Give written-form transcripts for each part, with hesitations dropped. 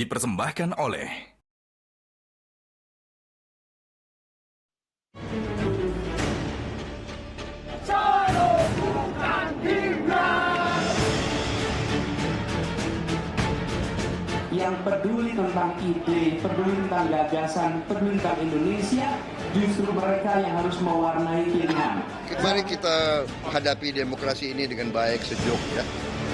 dipersembahkan oleh yang peduli tentang ide, peduli tentang gagasan, peduli tentang Indonesia, justru mereka yang harus mewarnai pilihan. Mari kita hadapi demokrasi ini dengan baik, sejuk ya.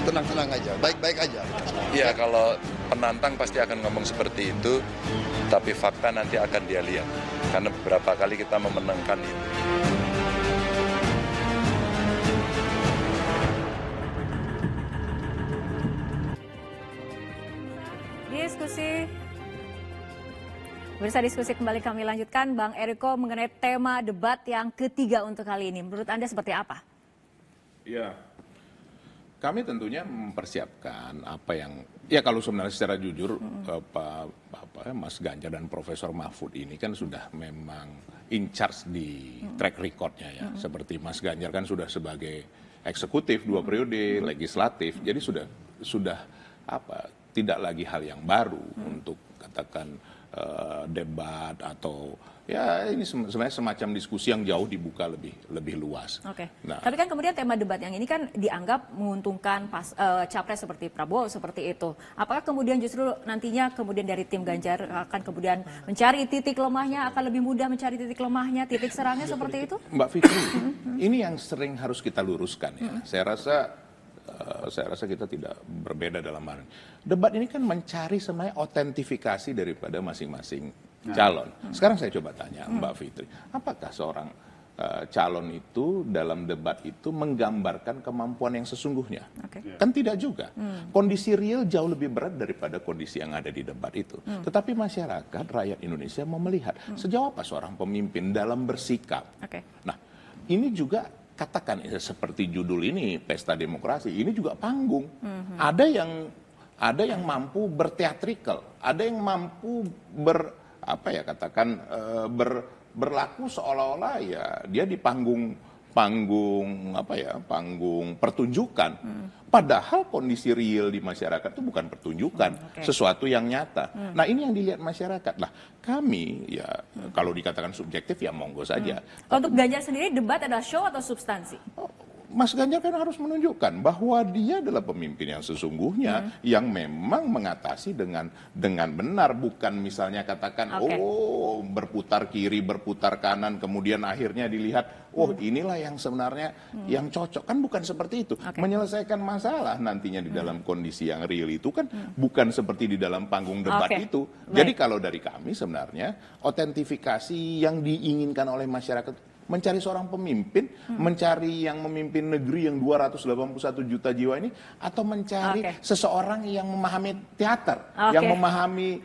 Tenang-tenang aja, baik-baik aja. Ya, kalau penantang pasti akan ngomong seperti itu, tapi fakta nanti akan dia lihat. Karena beberapa kali kita memenangkan itu. Diskusi kembali kami lanjutkan, Bang Eriko, mengenai tema debat yang ketiga untuk kali ini. Menurut Anda seperti apa? Ya, kami tentunya mempersiapkan apa yang, ya kalau sebenarnya secara jujur, Mas Ganjar dan Profesor Mahfud ini kan sudah memang in charge di track recordnya ya. Seperti Mas Ganjar kan sudah sebagai eksekutif 2 periode, legislatif, jadi sudah tidak lagi hal yang baru untuk katakan debat atau ya ini sebenarnya semacam diskusi yang jauh dibuka lebih luas. Oke. Nah, tapi kan kemudian tema debat yang ini kan dianggap menguntungkan capres seperti Prabowo seperti itu. Apakah kemudian justru nantinya kemudian dari tim Ganjar akan kemudian mencari titik lemahnya, akan lebih mudah mencari titik lemahnya, titik serangnya seperti itu? Mbak Fikri, ini yang sering harus kita luruskan ya. Saya rasa kita tidak berbeda dalam hal ini. Debat ini kan mencari sebenarnya otentifikasi daripada masing-masing calon. Sekarang saya coba tanya Mbak Fitri, apakah seorang calon itu dalam debat itu menggambarkan kemampuan yang sesungguhnya? Kan tidak juga. Kondisi real jauh lebih berat daripada kondisi yang ada di debat itu. Tetapi masyarakat, rakyat Indonesia mau melihat sejauh apa seorang pemimpin dalam bersikap. Nah, ini juga katakan seperti judul ini, Pesta Demokrasi, ini juga panggung. Ada yang mampu berteatrikal, ada yang mampu berlaku seolah-olah ya dia di panggung pertunjukan. Padahal kondisi real di masyarakat itu bukan pertunjukan, sesuatu yang nyata. Nah, ini yang dilihat masyarakat. Lah, kami ya kalau dikatakan subjektif ya monggo saja. Untuk Ganjar sendiri debat adalah show atau substansi? Mas Ganjar kan harus menunjukkan bahwa dia adalah pemimpin yang sesungguhnya yang memang mengatasi dengan benar, bukan misalnya katakan berputar kiri, berputar kanan, kemudian akhirnya dilihat inilah yang sebenarnya yang cocok, kan bukan seperti itu. Menyelesaikan masalah nantinya di dalam kondisi yang real itu kan bukan seperti di dalam panggung debat itu. Jadi kalau dari kami sebenarnya otentifikasi yang diinginkan oleh masyarakat, mencari seorang pemimpin, mencari yang memimpin negeri yang 281 juta jiwa ini, atau mencari seseorang yang memahami teater, yang memahami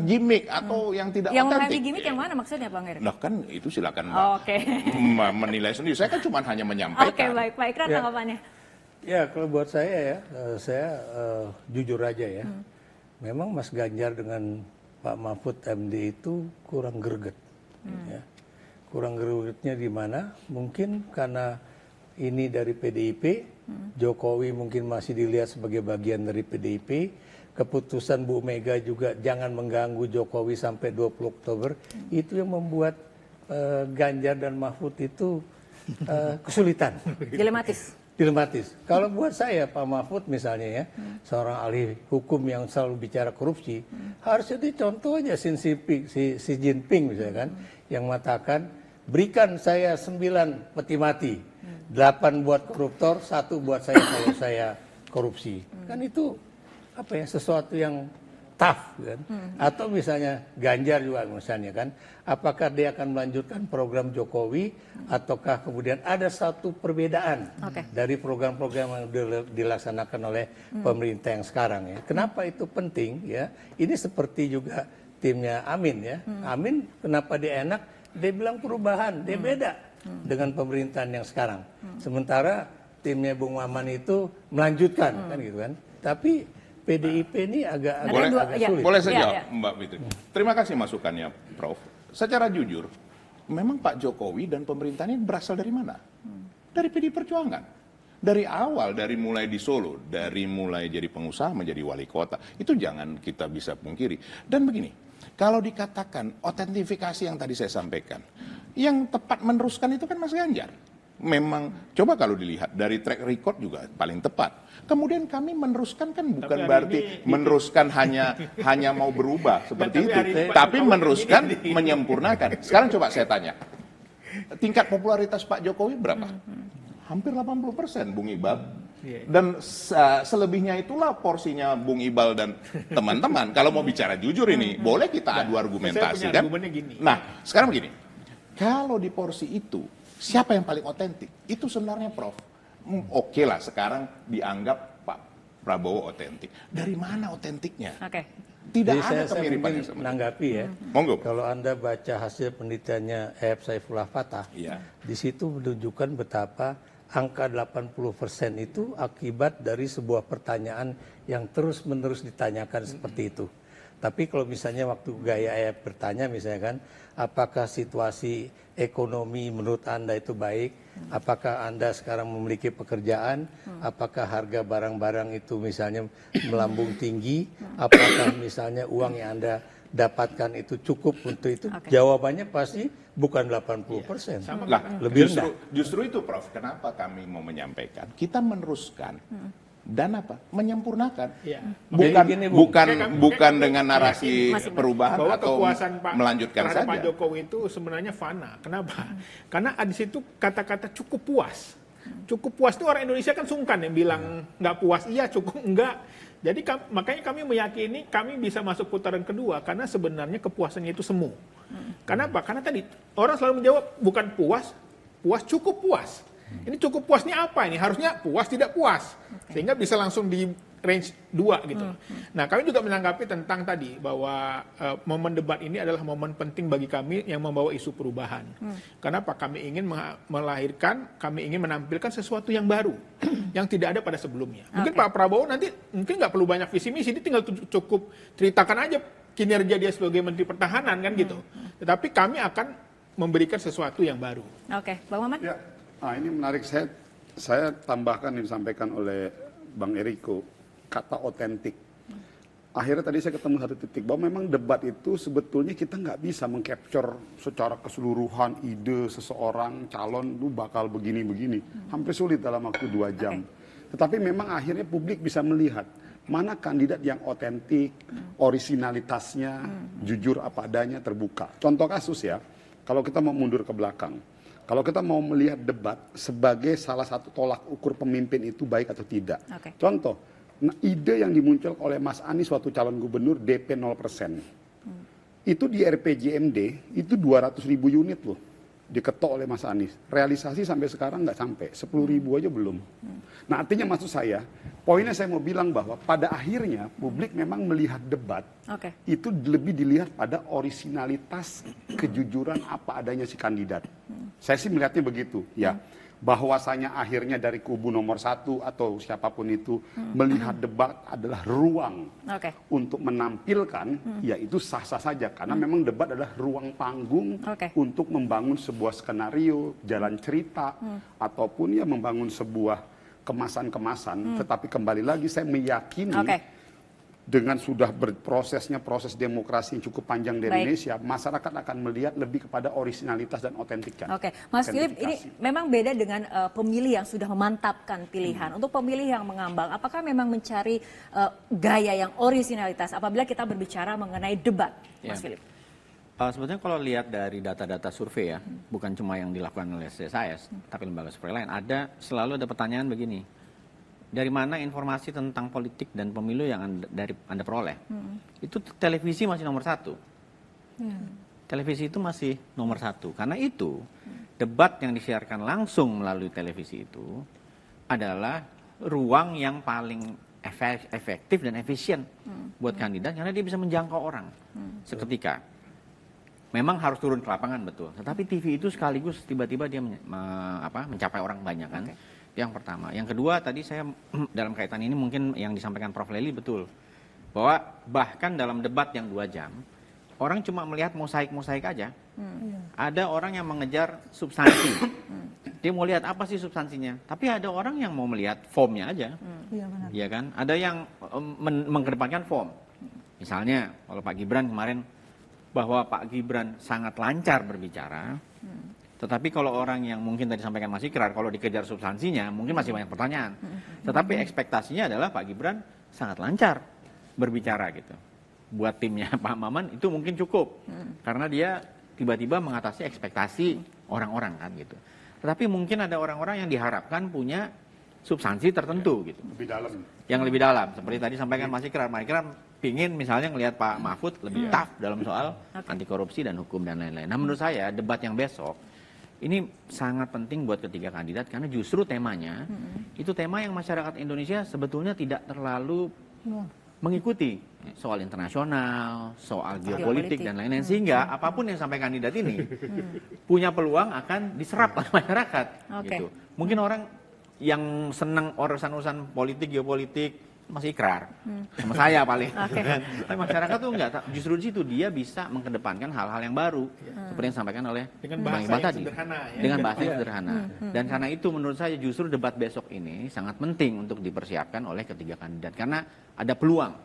gimmick atau yang tidak otentik. Yang memahami gimmick yang mana maksudnya, Bang Erik? Nah, kan itu silakan Mbak menilai sendiri. Saya kan cuma hanya menyampaikan. Baik, Pak Ikrar tanggapannya. Ya, kalau buat saya ya, saya jujur aja ya. Memang Mas Ganjar dengan Pak Mahfud MD itu kurang greget. Ya. Kurang gregetnya di mana? Mungkin karena ini dari PDIP, Jokowi mungkin masih dilihat sebagai bagian dari PDIP, keputusan Bu Mega juga jangan mengganggu Jokowi sampai 20 Oktober, itu yang membuat Ganjar dan Mahfud itu kesulitan. Dilematis. Kalau buat saya Pak Mahfud misalnya ya, seorang ahli hukum yang selalu bicara korupsi, harusnya dicontoh aja si Jinping misalnya kan, yang mengatakan berikan saya 9 peti mati, 8 buat koruptor, 1 buat saya kalau saya korupsi. Kan itu sesuatu yang tough kan. Atau misalnya Ganjar juga misalnya kan, apakah dia akan melanjutkan program Jokowi ataukah kemudian ada satu perbedaan dari program-program yang dilaksanakan oleh pemerintah yang sekarang ya. Kenapa itu penting ya? Ini seperti juga timnya Amin ya. Amin kenapa dia enak? Dia bilang perubahan, dia beda dengan pemerintahan yang sekarang. Sementara timnya Bung Maman itu melanjutkan kan gitu kan. Tapi PDIP ini agak sulit. Boleh saja Mbak Fitri. Terima kasih masukannya Prof. Secara jujur, memang Pak Jokowi dan pemerintahnya berasal dari mana? Dari PDI Perjuangan. Dari awal, dari mulai di Solo, dari mulai jadi pengusaha menjadi wali kota, itu jangan kita bisa pungkiri. Dan begini, kalau dikatakan otentifikasi yang tadi saya sampaikan, yang tepat meneruskan itu kan Mas Ganjar. Memang coba kalau dilihat dari track record juga paling tepat. Kemudian kami meneruskan kan bukan berarti meneruskan hanya mau berubah seperti itu, tapi meneruskan menyempurnakan. Sekarang coba saya tanya, tingkat popularitas Pak Jokowi berapa? Hampir 80% Bung Iqbal. Dan selebihnya itulah porsinya Bung Iqbal dan teman-teman. Kalau mau bicara jujur ini, boleh kita adu argumentasi kan? Nah, sekarang begini, kalau di porsi itu, siapa yang paling otentik? Itu sebenarnya Prof. Oke lah, sekarang dianggap Pak Prabowo otentik. Dari mana otentiknya? Tidak ada kemiripan yang sama. Menanggapi ya. Monggo. Kalau Anda baca hasil penelitiannya Ehab Saifullah Fatah, di situ menunjukkan betapa angka 80% itu akibat dari sebuah pertanyaan yang terus-menerus ditanyakan seperti itu. Tapi kalau misalnya waktu gaya Ehab bertanya misalnya kan, apakah situasi ekonomi menurut Anda itu baik? Apakah Anda sekarang memiliki pekerjaan? Apakah harga barang-barang itu misalnya melambung tinggi? Apakah misalnya uang yang Anda dapatkan itu cukup untuk itu? Jawabannya pasti bukan 80%. Lah, lebih rendah. Justru itu Prof, kenapa kami mau menyampaikan? Kita meneruskan dan apa? Menyempurnakan. Bukan dengan narasi perubahan bahwa atau kekuasaan melanjutkan saja. Pak Jokowi itu sebenarnya fana. Kenapa? Karena di situ kata-kata cukup puas. Cukup puas itu orang Indonesia kan sungkan yang bilang nggak puas. Iya, cukup enggak. Jadi makanya kami meyakini kami bisa masuk putaran kedua karena sebenarnya kepuasannya itu semu. Kenapa? Karena tadi orang selalu menjawab bukan puas, cukup puas. Ini cukup puasnya apa ini? Harusnya puas tidak puas. Sehingga bisa langsung di range 2 gitu. Nah, kami juga menanggapi tentang tadi bahwa momen debat ini adalah momen penting bagi kami yang membawa isu perubahan. Kenapa? Kami ingin kami ingin menampilkan sesuatu yang baru yang tidak ada pada sebelumnya. Mungkin Pak Prabowo nanti mungkin nggak perlu banyak visi misi, dia tinggal cukup ceritakan aja kinerja dia sebagai Menteri Pertahanan kan gitu. Tetapi kami akan memberikan sesuatu yang baru. Oke, Bang Maman. Ya, ini menarik. Saya tambahkan yang disampaikan oleh Bang Eriko, kata otentik. Akhirnya tadi saya ketemu satu titik bahwa memang debat itu sebetulnya kita nggak bisa mengcapture secara keseluruhan ide seseorang calon itu bakal begini-begini. Hampir sulit dalam waktu 2 jam. Tetapi memang akhirnya publik bisa melihat mana kandidat yang otentik, orisinalitasnya, jujur apa adanya, terbuka. Contoh kasus ya, kalau kita mau mundur ke belakang. Kalau kita mau melihat debat sebagai salah satu tolak ukur pemimpin itu baik atau tidak. Contoh, ide yang dimunculkan oleh Mas Anies waktu calon gubernur DP 0%. Itu di RPJMD, itu 200.000 unit loh. Diketok oleh Mas Anies. Realisasi sampai sekarang nggak sampai, 10.000 aja belum. Nah artinya maksud saya, poinnya saya mau bilang bahwa pada akhirnya publik memang melihat debat, itu lebih dilihat pada orisinalitas, kejujuran apa adanya si kandidat. Saya sih melihatnya begitu, ya. Bahwasanya akhirnya dari kubu nomor 1 atau siapapun itu melihat debat adalah ruang untuk menampilkan, ya itu sah-sah saja. Karena memang debat adalah ruang panggung untuk membangun sebuah skenario, jalan cerita, ataupun ya membangun sebuah kemasan-kemasan. Tetapi kembali lagi saya meyakini dengan sudah berprosesnya proses demokrasi yang cukup panjang di Indonesia, masyarakat akan melihat lebih kepada orisinalitas dan otentiknya. Mas Philip, ini memang beda dengan pemilih yang sudah memantapkan pilihan. Untuk pemilih yang mengambang, apakah memang mencari gaya yang orisinalitas apabila kita berbicara mengenai debat, Mas Philip? Sebetulnya kalau lihat dari data-data survei ya, bukan cuma yang dilakukan oleh CSIS, tapi lembaga survei lain, selalu ada pertanyaan begini. Dari mana informasi tentang politik dan pemilu yang Anda peroleh? Itu televisi masih nomor 1. Televisi itu masih nomor 1. Karena itu, debat yang disiarkan langsung melalui televisi itu adalah ruang yang paling efektif dan efisien buat kandidat, karena dia bisa menjangkau orang seketika. Memang harus turun ke lapangan, betul. Tetapi TV itu sekaligus tiba-tiba dia mencapai orang banyak kan. Yang pertama. Yang kedua, tadi saya dalam kaitan ini mungkin yang disampaikan Prof. Lely betul. Bahwa bahkan dalam debat yang 2 jam, orang cuma melihat mosaik-mosaik aja. Ada orang yang mengejar substansi. Dia mau lihat apa sih substansinya. Tapi ada orang yang mau melihat formnya aja. Iya benar. Iya kan? Ada yang mengedepankan form. Misalnya kalau Pak Gibran kemarin bahwa Pak Gibran sangat lancar berbicara. Tetapi kalau orang yang mungkin tadi sampaikan Mas Ikrar, kalau dikejar substansinya mungkin masih banyak pertanyaan. Tetapi ekspektasinya adalah Pak Gibran sangat lancar berbicara gitu. Buat timnya Pak Maman itu mungkin cukup. Karena dia tiba-tiba mengatasi ekspektasi orang-orang kan gitu. Tetapi mungkin ada orang-orang yang diharapkan punya substansi tertentu gitu. Lebih dalam. Yang lebih dalam. Seperti tadi sampaikan Mas Ikrar. Mas Ikrar pingin misalnya ngelihat Pak Mahfud lebih tough dalam soal anti korupsi dan hukum dan lain-lain. Nah menurut saya debat yang besok ini sangat penting buat ketiga kandidat karena justru temanya itu tema yang masyarakat Indonesia sebetulnya tidak terlalu mengikuti soal internasional, soal geopolitik dan lain-lain sehingga apapun yang sampai kandidat ini punya peluang akan diserap oleh masyarakat gitu. Mungkin orang yang senang urusan-urusan politik, geopolitik masih Ikrar sama saya paling. Tapi masyarakat tuh enggak, justru di situ dia bisa mengedepankan hal-hal yang baru seperti yang disampaikan oleh Bang Iqbal tadi. Dengan bahasa yang sederhana. Dan karena itu menurut saya justru debat besok ini sangat penting untuk dipersiapkan oleh ketiga kandidat karena ada peluang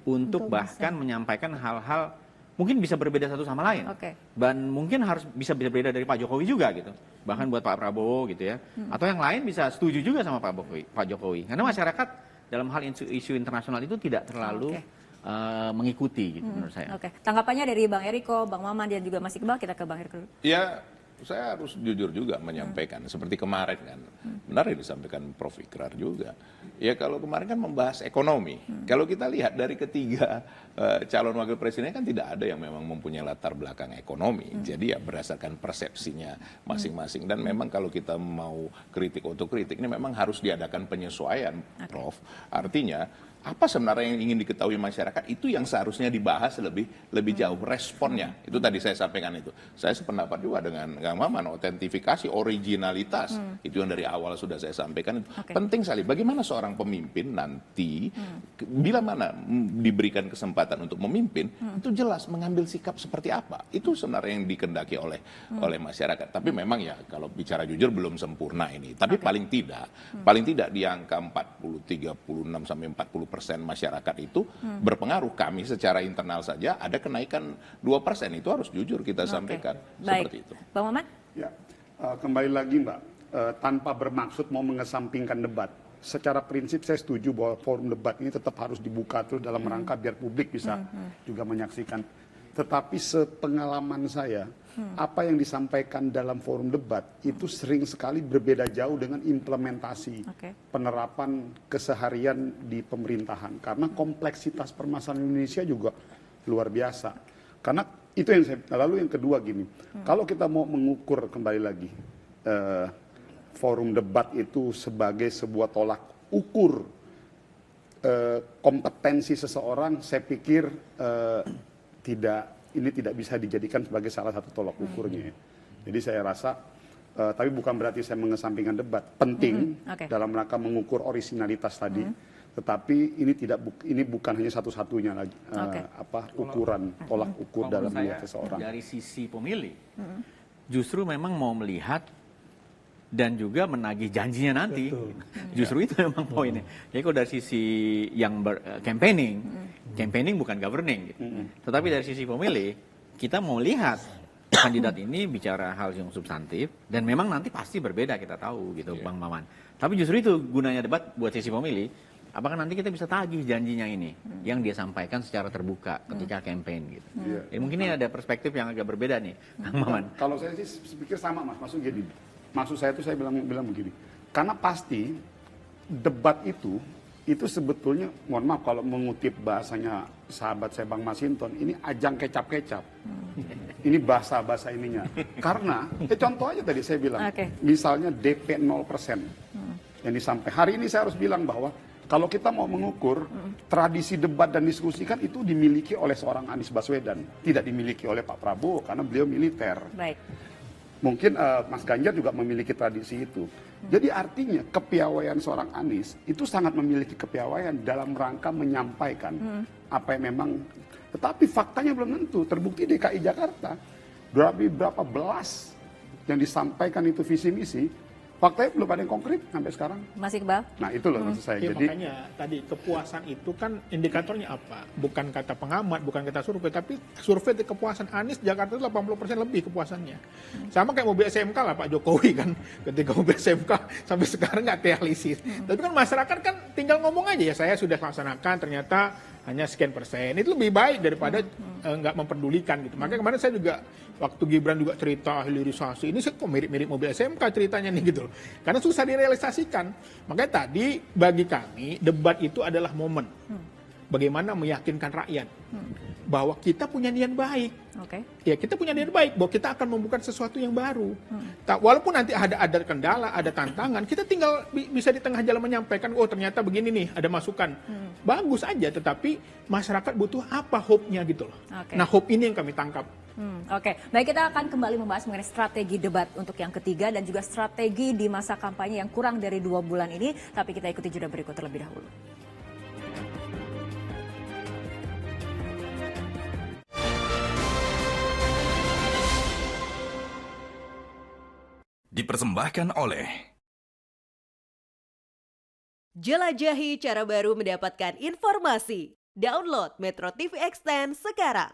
untuk bahkan menyampaikan hal-hal mungkin bisa berbeda satu sama lain. Dan mungkin harus bisa berbeda dari Pak Jokowi juga gitu. Bahkan buat Pak Prabowo gitu ya. Atau yang lain bisa setuju juga sama Pak Jokowi. Karena masyarakat dalam hal isu internasional itu tidak terlalu mengikuti gitu menurut saya. Tanggapannya dari Bang Eriko, Bang Maman dan juga Mas Iqbal, kita ke Bang Eriko. Ya, saya harus jujur juga menyampaikan seperti kemarin kan. Benar yang disampaikan Prof. Ikrar juga. Ya kalau kemarin kan membahas ekonomi. Kalau kita lihat dari ketiga calon wakil presiden kan tidak ada yang memang mempunyai latar belakang ekonomi. Jadi ya berdasarkan persepsinya masing-masing. Dan memang kalau kita mau kritik otokritik ini memang harus diadakan penyesuaian, Prof. Artinya apa sebenarnya yang ingin diketahui masyarakat itu yang seharusnya dibahas lebih jauh responnya. Itu tadi saya sampaikan itu. Saya sependapat juga dengan Kang Maman, otentifikasi, originalitas itu yang dari awal sudah saya sampaikan itu penting sekali. Bagaimana seorang pemimpin nanti bila mana diberikan kesempatan untuk memimpin itu jelas mengambil sikap seperti apa. Itu sebenarnya yang dikendaki oleh masyarakat. Tapi memang ya kalau bicara jujur belum sempurna ini. Tapi paling tidak di angka 40, 36 sampai 40% masyarakat itu berpengaruh. Kami secara internal saja ada kenaikan 2%. Itu harus jujur kita sampaikan. Seperti itu. Bang Maman? Ya, kembali lagi Mbak, tanpa bermaksud mau mengesampingkan debat. Secara prinsip saya setuju bahwa forum debat ini tetap harus dibuka terus dalam rangka biar publik bisa juga menyaksikan. Tetapi sepengalaman saya, apa yang disampaikan dalam forum debat itu sering sekali berbeda jauh dengan implementasi penerapan keseharian di pemerintahan. Karena kompleksitas permasalahan Indonesia juga luar biasa. Karena itu yang saya, lalu yang kedua gini, kalau kita mau mengukur kembali lagi forum debat itu sebagai sebuah tolak ukur kompetensi seseorang, saya pikir ini tidak bisa dijadikan sebagai salah satu tolak ukurnya. Jadi saya rasa, tapi bukan berarti saya mengesampingkan debat. Penting dalam rangka mengukur originalitas tadi, tetapi ini bukan hanya satu-satunya lagi ukuran tolak ukur dalam melihat seseorang. Dari sisi pemilih, justru memang mau melihat dan juga menagih janjinya nanti. Justru itu memang poinnya. Jadi kalau dari sisi yang campaigning bukan governing. Gitu. Tetapi dari sisi pemilih, kita mau lihat kandidat ini bicara hal yang substantif dan memang nanti pasti berbeda kita tahu gitu, Bang Maman. Tapi justru itu gunanya debat buat sisi pemilih. Apakah nanti kita bisa tagih janjinya ini yang dia sampaikan secara terbuka ketika campaign gitu. Jadi mungkin ini ada perspektif yang agak berbeda nih, Bang Maman. Kalau saya sih pikir sama Mas, maksud saya itu saya bilang begini, karena pasti debat itu sebetulnya, mohon maaf kalau mengutip bahasanya sahabat saya Bang Masinton, ini ajang kecap-kecap. Ini bahasa ininya. Karena, contoh aja tadi saya bilang, misalnya DP 0%. Yang disampaikan, hari ini saya harus bilang bahwa kalau kita mau mengukur tradisi debat dan diskusi kan itu dimiliki oleh seorang Anies Baswedan, tidak dimiliki oleh Pak Prabowo karena beliau militer. Mungkin Mas Ganjar juga memiliki tradisi itu. Jadi artinya kepiawaian seorang Anies itu sangat memiliki kepiawaian dalam rangka menyampaikan apa yang memang. Tetapi faktanya belum tentu. Terbukti DKI Jakarta berapa belas yang disampaikan itu visi misi Faktanya belum ada yang konkret sampai sekarang. Mas Iqbal? Nah itu loh maksud saya. Ya, Jadi makanya tadi kepuasan itu kan indikatornya apa? Bukan kata pengamat, bukan kata survei, tapi survei di kepuasan Anies Jakarta itu 80% lebih kepuasannya. Sama kayak mobil SMK lah Pak Jokowi kan, ketika mobil SMK sampai sekarang nggak realistis. Tapi kan masyarakat kan tinggal ngomong aja ya saya sudah laksanakan, ternyata hanya sekian persen. Itu lebih baik daripada nggak memperdulikan gitu. Makanya kemarin saya juga waktu Gibran juga cerita hilirisasi, ini kok mirip-mirip mobil SMK ceritanya nih gitu loh. Karena susah direalisasikan. Makanya tadi bagi kami debat itu adalah momen. Bagaimana meyakinkan rakyat bahwa kita punya niat baik. Oke. Ya kita punya niat baik bahwa kita akan membuka sesuatu yang baru. Walaupun nanti ada kendala, ada tantangan, kita tinggal bisa di tengah jalan menyampaikan, oh ternyata begini nih, ada masukan. Bagus aja, tetapi masyarakat butuh apa hope-nya gitu loh. Oke. Nah hope ini yang kami tangkap. Oke, baik, kita akan kembali membahas mengenai strategi debat untuk yang ketiga dan juga strategi di masa kampanye yang kurang dari 2 bulan ini. Tapi kita ikuti jeda berikut terlebih dahulu. Dipersembahkan oleh jelajahi cara baru mendapatkan informasi. Download Metro TV Extend sekarang.